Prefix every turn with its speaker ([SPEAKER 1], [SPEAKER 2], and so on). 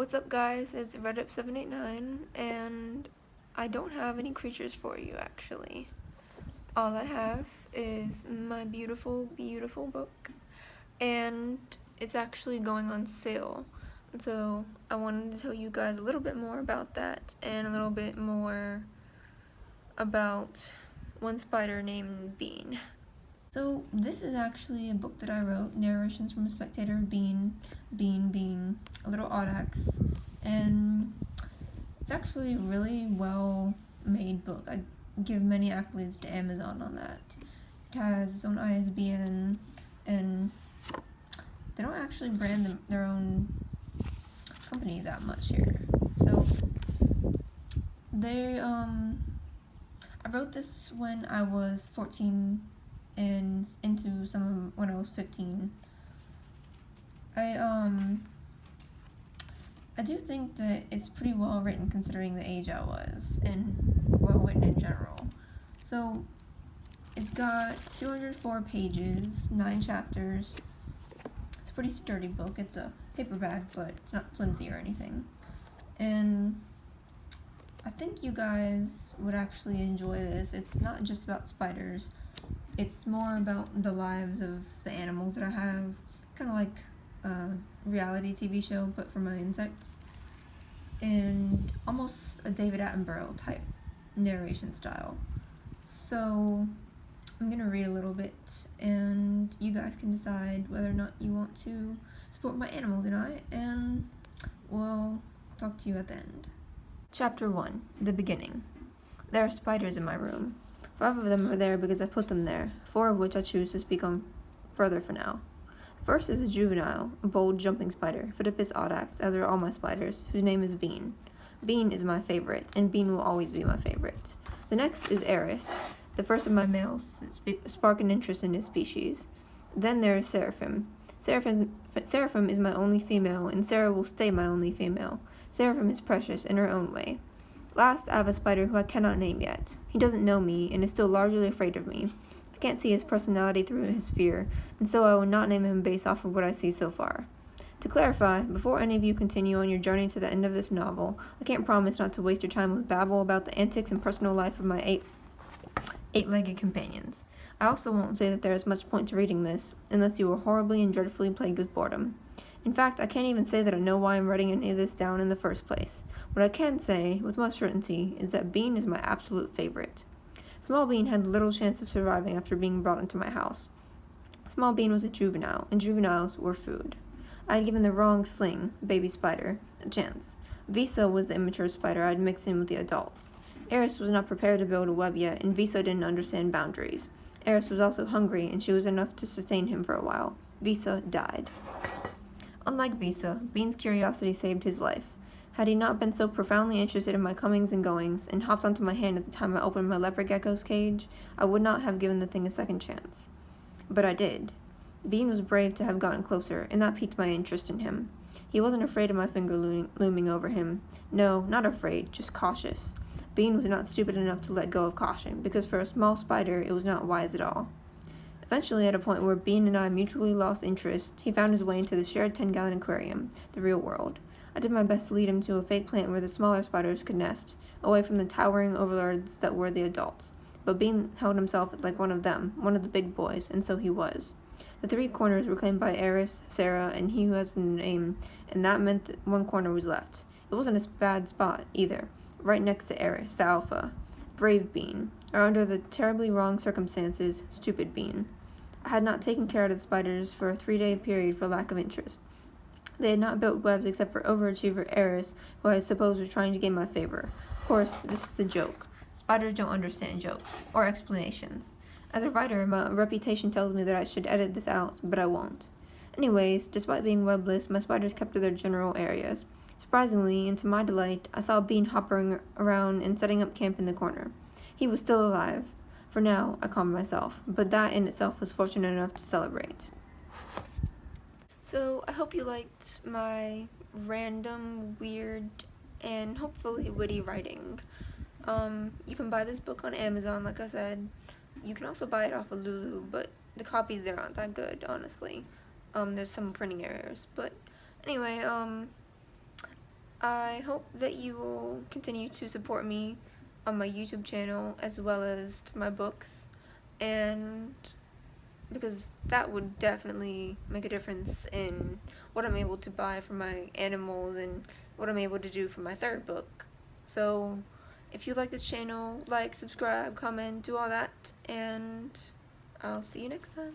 [SPEAKER 1] What's up, guys? It's RedUp789, and I don't have any creatures for you, actually. All I have is my beautiful, beautiful book, and it's actually going on sale. So I wanted to tell you guys a little bit more about that, and a little bit more about one spider named Bean. So this is actually a book that I wrote, Narrations from a Spectator of Bean being a little audax, and it's actually a really well made book. I give many accolades to Amazon on that. It has its own ISBN, and they don't actually brand their own company that much here. So I wrote this when I was 14 and into some when I was 15. I do think that it's pretty well written considering the age I was, and well written in general. So it's got 204 pages, 9 chapters. It's a pretty sturdy book. It's a paperback, but it's not flimsy or anything. And I think you guys would actually enjoy this. It's not just about spiders. It's more about the lives of the animals that I have, kind of like a reality TV show, but for my insects, and almost a David Attenborough type narration style. So I'm gonna read a little bit, and you guys can decide whether or not you want to support my animal tonight, and well, I'll talk to you at the end. Chapter 1, The Beginning. There are spiders in my room. 5 of them are there because I put them there, 4 of which I choose to speak on further for now. The first is a juvenile, a bold jumping spider, Phidippus audax, as are all my spiders, whose name is Bean. Bean is my favorite, and Bean will always be my favorite. The next is Eris, the first of my males, spark an interest in his species. Then there is Seraphim. Seraphim is my only female, and Sarah will stay my only female. Seraphim is precious in her own way. Last, I have a spider who I cannot name yet. He doesn't know me, and is still largely afraid of me. I can't see his personality through his fear, and so I will not name him based off of what I see so far. To clarify, before any of you continue on your journey to the end of this novel, I can't promise not to waste your time with babble about the antics and personal life of my eight-legged companions. I also won't say that there is much point to reading this, unless you are horribly and dreadfully plagued with boredom. In fact, I can't even say that I know why I'm writing any of this down in the first place. What I can say, with most certainty, is that Bean is my absolute favorite. Small Bean had little chance of surviving after being brought into my house. Small Bean was a juvenile, and juveniles were food. I had given the wrong Sling, baby spider, a chance. Visa was the immature spider I had mixed in with the adults. Eris was not prepared to build a web yet, and Visa didn't understand boundaries. Eris was also hungry, and she was enough to sustain him for a while. Visa died. Unlike Visa, Bean's curiosity saved his life. Had he not been so profoundly interested in my comings and goings, and hopped onto my hand at the time I opened my leopard gecko's cage, I would not have given the thing a second chance. But I did. Bean was brave to have gotten closer, and that piqued my interest in him. He wasn't afraid of my finger looming over him. No, not afraid, just cautious. Bean was not stupid enough to let go of caution, because for a small spider it was not wise at all. Eventually, at a point where Bean and I mutually lost interest, he found his way into the shared 10-gallon aquarium, the real world. I did my best to lead him to a fake plant where the smaller spiders could nest, away from the towering overlords that were the adults. But Bean held himself like one of them, one of the big boys, and so he was. The 3 corners were claimed by Eris, Sarah, and he who has a name, and that meant that 1 corner was left. It wasn't a bad spot, either, right next to Eris, the alpha. Brave Bean, or under the terribly wrong circumstances, stupid Bean. I had not taken care of the spiders for a 3-day period for lack of interest. They had not built webs except for overachiever Eris, who I suppose was trying to gain my favor. Of course, this is a joke. Spiders don't understand jokes, or explanations. As a writer, my reputation tells me that I should edit this out, but I won't. Anyways, despite being webless, my spiders kept to their general areas. Surprisingly, and to my delight, I saw Bean hopping around and setting up camp in the corner. He was still alive. For now, I calmed myself, but that in itself was fortunate enough to celebrate. So, I hope you liked my random, weird, and hopefully witty writing. You can buy this book on Amazon, like I said. You can also buy it off of Lulu, but the copies there aren't that good, honestly. There's some printing errors, but anyway, I hope that you will continue to support me on my YouTube channel as well as through my books, and because that would definitely make a difference in what I'm able to buy for my animals and what I'm able to do for my third book. So if you like this channel, like, subscribe, comment, do all that, and I'll see you next time.